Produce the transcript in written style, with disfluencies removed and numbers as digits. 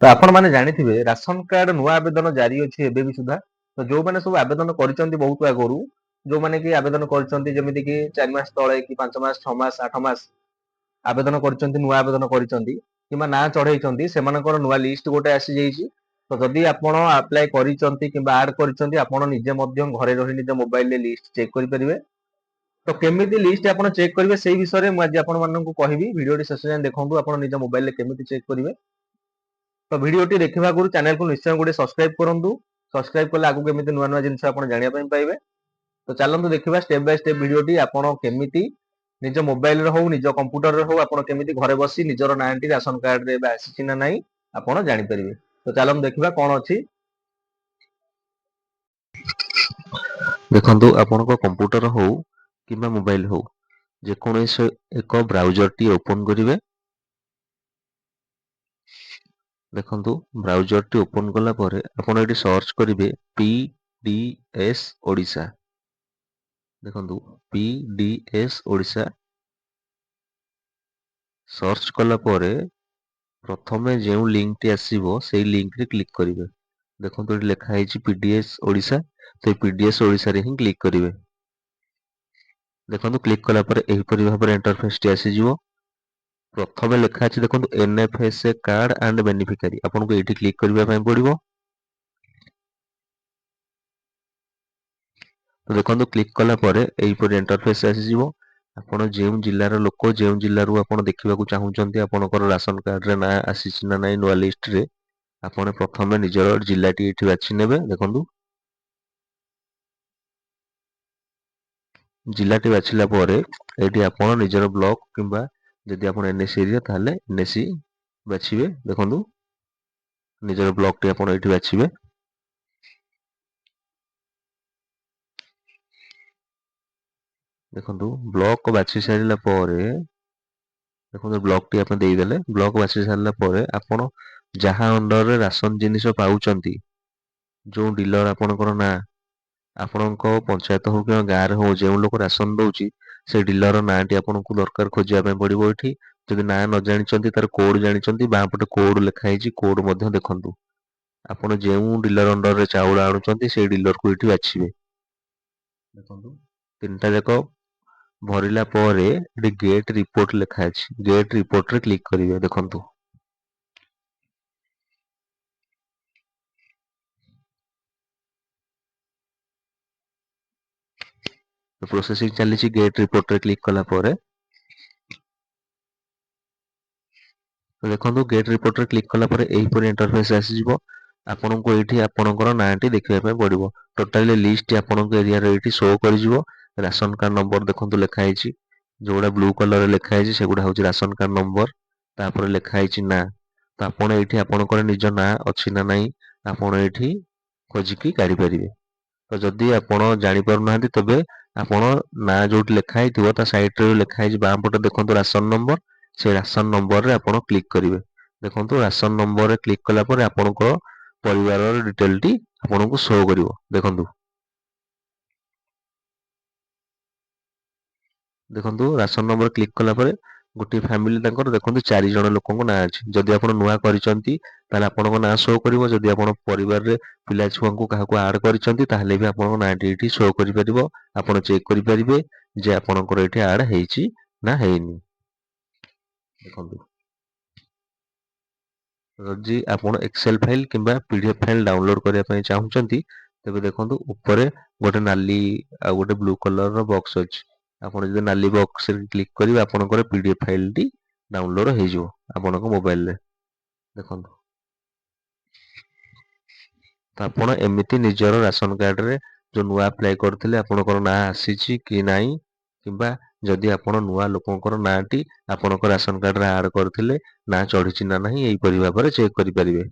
ତ ଆପଣମାନେ ଜାଣିଥିବେ ରାସନ କାର୍ଡ ନୂଆ ଆବେଦନ ଜାରି ଅଛି ଏବେ ବି ସୁଦ୍ଧା। ତ ଯୋଉମାନେ ସବୁ ଆବେଦନ କରିଛନ୍ତି ବହୁତ ଆଗରୁ, ଯୋଉମାନେ କି ଆବେଦନ କରିଛନ୍ତି ଯେମିତି କି 4 ମାସ ତଳେ କି 5 ମାସ 6 ମାସ 8 ମାସ ଆବେଦନ କରିଛନ୍ତି, ନୂଆ ଆବେଦନ କରିଛନ୍ତି କିମ୍ବା ନାଁ ଚଢେଇଛନ୍ତି, ସେମାନଙ୍କର ନୂଆ ଲିଷ୍ଟ ଗୋଟେ ଆସିଯାଇଛି। ତ ଯଦି ଆପଣ ଆପ୍ଲାଏ କରିଛନ୍ତି କିମ୍ବା ଆଡ୍ କରିଛନ୍ତି, ଆପଣ ନିଜେ ମଧ୍ୟ ଘରେ ରହି ନିଜ ମୋବାଇଲରେ ଲିଷ୍ଟ ଚେକ୍ କରିପାରିବେ। ତ କେମିତି ଲିଷ୍ଟ ଆପଣ ଚେକ୍ କରିବେ ସେଇ ବିଷୟରେ ମୁଁ ଆଜି ଆପଣମାନଙ୍କୁ କହିବି। ଭିଡିଓଟି ଶେଷ ଯାଏଁ ଦେଖନ୍ତୁ, ଆପଣ ନିଜ ମୋବାଇଲରେ କେମିତି ଚେକ୍ କରିବେ। ତ ଭିଡିଓଟି ଦେଖିବା ଆଗରୁ ଚ୍ୟାନେଲକୁ ନିଶ୍ଚୟ ଗୋଟେ ସବସ୍କ୍ରାଇବ କରନ୍ତୁ। ସବସ୍କ୍ରାଇବ କଲେ ଆଗକୁ କେମିତି ନୂଆ ନୂଆ ଜିନିଷ ଆପଣ ଜାଣିବା ପାଇଁ ପାଇବେ। ତ ଚାଲନ୍ତୁ ଦେଖିବା ଷ୍ଟେପ ବାଇ ଷ୍ଟେପ ଭିଡିଓଟି ଆପଣ କେମିତି ନିଜ ମୋବାଇଲରେ ହଉ ନିଜ କମ୍ପ୍ୟୁଟରରେ ହଉ ଆପଣ କେମିତି ଘରେ ବସି ନିଜର ନାଁଟି ରାସନ କାର୍ଡରେ ଏବେ ଆସିଛି ନା ନାହିଁ ଆପଣ ଜାଣିପାରିବେ। ତ ଚାଲନ୍ତୁ ଦେଖିବା କଣ ଅଛି। ଦେଖନ୍ତୁ ଆପଣଙ୍କ କମ୍ପ୍ୟୁଟର ହଉ କିମ୍ବା ମୋବାଇଲ ହଉ, ଯେକୌଣସି ଏକ ବ୍ରାଉଜରଟି ଓପନ କରିବେ। ଦେଖନ୍ତୁ ବ୍ରାଉଜରଟି ଓପନ କଲା ପରେ ଆପଣ ଏଠି ସର୍ଚ୍ଚ କରିବେ PDS ଓଡ଼ିଶା। ଦେଖନ୍ତୁ PDS ଓଡ଼ିଶା ସର୍ଚ୍ଚ କଲା ପରେ ପ୍ରଥମେ ଯେଉଁ ଲିଙ୍କଟି ଆସିବ ସେଇ ଲିଙ୍କରେ କ୍ଲିକ୍ କରିବେ। ଦେଖନ୍ତୁ ଏଠି ଲେଖା ହେଇଛି PDS ଓଡ଼ିଶା, ତ PDS ଓଡ଼ିଶାରେ ହିଁ କ୍ଲିକ୍ କରିବେ। ଦେଖନ୍ତୁ କ୍ଲିକ୍ କଲା ପରେ ଏହିପରି ଭାବରେ ଇଣ୍ଟରଫେସଟି ଆସିଯିବ। ପ୍ରଥମେ ଲେଖା ଅଛି ଦେଖନ୍ତୁ NFSA କାର୍ଡ ଆଣ୍ଡ ବେନିଫିକାରୀ, ଆପଣଙ୍କୁ ଏଇଠି କ୍ଲିକ୍ କରିବା ପାଇଁ ପଡିବ। ତ ଦେଖନ୍ତୁ କ୍ଲିକ୍ କଲା ପରେ ଏହିପରି ଇଣ୍ଟରଫେସ ଆସିଯିବ। ଆପଣ ଯେଉଁ ଜିଲ୍ଲାର ଲୋକ, ଯେଉଁ ଜିଲ୍ଲାରୁ ଆପଣ ଦେଖିବାକୁ ଚାହୁଁଛନ୍ତି ଆପଣଙ୍କର ରାସନ କାର୍ଡରେ ନାଁ ଆସିଛି ନା ନାହିଁ ନୂଆ ଲିଷ୍ଟରେ, ଆପଣ ପ୍ରଥମେ ନିଜର ଜିଲ୍ଲାଟି ଏଇଠି ବାଛି ନେବେ। ଦେଖନ୍ତୁ ଜିଲ୍ଲାଟି ବାଛିଲା ପରେ ଏଇଠି ଆପଣ ନିଜର ବ୍ଲକ କିମ୍ବା ଯଦି ଆପଣ NSC ଏରିଆ ତାହେଲେ NSC ବାଛିବେ। ଦେଖନ୍ତୁ ନିଜର ବ୍ଲକଟି ଆପଣ ଏଇଠି ବାଛିବେ। ଦେଖନ୍ତୁ ବ୍ଲକ ବାଛି ସାରିଲା ପରେ ଦେଖନ୍ତୁ ବ୍ଲକଟି ଆପଣ ଦେଇଦେଲେ। ବ୍ଲକ ବାଛି ସାରିଲା ପରେ ଆପଣ ଯାହା ଅଣ୍ଡରରେ ରାସନ ଜିନିଷ ପାଉଛନ୍ତି, ଯୋଉ ଡିଲର ଆପଣଙ୍କର ନାଁ, ଆପଣଙ୍କ ପଞ୍ଚାୟତ ହଉ କିମ୍ବା ଗାଁରେ ହଉ ଯେଉଁ ଲୋକ ରାସନ ଦଉଛି ସେ ଡିଲର ନାଁଟି ଆପଣଙ୍କୁ ଦରକାର ଖୋଜିବା ପାଇଁ ପଡିବ। ଏଠି ଯଦି ନାଁ ନ ଜାଣିଛନ୍ତି ତାର କୋଡ ଜାଣିଛନ୍ତି, ବାଁ ପଟେ କୋଡ ଲେଖା ହେଇଛି, କୋଡ ମଧ୍ୟ ଦେଖନ୍ତୁ। ଆପଣ ଯେଉଁ ଡିଲର ଅଣ୍ଡରରେ ଚାଉଳ ଆଣୁଛନ୍ତି ସେଇ ଡିଲରକୁ ଏଇଠି ବାଛିବେ। ଦେଖନ୍ତୁ ତିନିଟା ଯାକ ଭରିଲା ପରେ ଏଠି ଗେଟ ରିପୋର୍ଟ ଲେଖା ଅଛି, ଗେଟ ରିପୋର୍ଟରେ କ୍ଲିକ୍ କରିବେ। ଦେଖନ୍ତୁ ପ୍ରୋସେସିଂ ଚାଲିଛି। ଗେଟ ରିପୋର୍ଟରେ କ୍ଲିକ୍ କଲା ପରେ ଦେଖନ୍ତୁ ଗେଟ ରିପୋର୍ଟରେ କ୍ଲିକ୍ କଲା ପରେ ଏହିପରି ଇଣ୍ଟରଫେସ ଆସିଯିବ। ଆପଣଙ୍କୁ ଏଇଠି ଆପଣଙ୍କର ନାଁଟି ଦେଖିବା ପାଇଁ ପଡିବ। ଟୋଟାଲି ଲିଷ୍ଟ ଆପଣଙ୍କ ଏରିଆରେ ଏଇଠି ଶୋ କରିଯିବ। ରାସନ କାର୍ଡ ନମ୍ବର ଦେଖନ୍ତୁ ଲେଖା ହେଇଛି, ଯୋଉଗୁଡା ବ୍ଲୁ କଲରରେ ଲେଖା ହେଇଛି ସେଗୁଡା ହଉଛି ରାସନ କାର୍ଡ ନମ୍ବର। ତାପରେ ଲେଖା ହେଇଛି ନାଁ, ତ ଆପଣ ଏଇଠି ଆପଣଙ୍କର ନିଜ ନାଁ ଅଛି ନା ନାହିଁ ଆପଣ ଏଇଠି ଖୋଜିକି କାଢିପାରିବେ। ତ ଯଦି ଆପଣ ଜାଣିପାରୁନାହାନ୍ତି ତେବେ ଆପଣ ନାଁ ଯୋଉଠି ଲେଖା ହେଇଥିବ ତା ସାଇଡରେ ଲେଖା ହେଇଛି ବାଁ ପଟେ ଦେଖନ୍ତୁ ରାସନ ନମ୍ବର, ସେ ରାସନ ନମ୍ବରରେ ଆପଣ କ୍ଲିକ୍ କରିବେ। ଦେଖନ୍ତୁ ରାସନ ନମ୍ବରରେ କ୍ଲିକ୍ କଲା ପରେ ଆପଣଙ୍କ ପରିବାରର ଡିଟେଲଟି ଆପଣଙ୍କୁ ଶୋ କରିବ। ଦେଖନ୍ତୁ ଦେଖନ୍ତୁ ରାସନ ନମ୍ବର କ୍ଲିକ୍ କଲା ପରେ ଗୋଟିଏ ଫ୍ୟାମିଲି ତାଙ୍କର ଦେଖନ୍ତୁ 4 ଜଣ ଲୋକଙ୍କ ନାଁ ଅଛି। ଯଦି ଆପଣ ନୂଆ କରିଛନ୍ତି ତାହେଲେ ଆପଣଙ୍କ ନାଁ ଶୋ କରିବ। ଯଦି ଆପଣ ପରିବାରରେ ପିଲା ଛୁଆଙ୍କୁ କାହାକୁ ଆଡ କରିଛନ୍ତି ତାହେଲେ ବି ଆପଣଙ୍କ ନାଁଟି ଏଠି ଶୋ କରିପାରିବ। ଆପଣ ଚେକ୍ କରିପାରିବେ ଯେ ଆପଣଙ୍କର ଏଠି ଆଡ ହେଇଛି ନା ହେଇନି। ଦେଖନ୍ତୁ ଯଦି ଆପଣ ଏକ୍ସେଲ ଫାଇଲ କିମ୍ବା PDF ଫାଇଲ ଡାଉନଲୋଡ କରିବା ପାଇଁ ଚାହୁଁଛନ୍ତି ତେବେ ଦେଖନ୍ତୁ ଉପରେ ଗୋଟେ ନାଲି ଆଉ ଗୋଟେ ବ୍ଲୁ କଲର ର ବକ୍ସ ଅଛି। ଆପଣ ଯଦି ନାଲି ବକ୍ସରେ କ୍ଲିକ୍ କରିବେ ଆପଣଙ୍କର PDF ଫାଇଲଟି ଡାଉନଲୋଡ ହେଇଯିବ ଆପଣଙ୍କ ମୋବାଇଲରେ। ଦେଖନ୍ତୁ ତ ଆପଣ ଏମିତି ନିଜର ରାସନ କାର୍ଡରେ ଯୋଉ ନୂଆ ଆପ୍ଲାଏ କରିଥିଲେ ଆପଣଙ୍କର ନାଁ ଆସିଛି କି ନାହିଁ, କିମ୍ବା ଯଦି ଆପଣ ନୂଆ ଲୋକଙ୍କର ନାଁଟି ଆପଣଙ୍କ ରାସନ କାର୍ଡରେ ଆଡ କରିଥିଲେ ନାଁ ଚଢିଛି ନା ନାହିଁ ଏହିପରି ଭାବରେ ଚେକ୍ କରିପାରିବେ।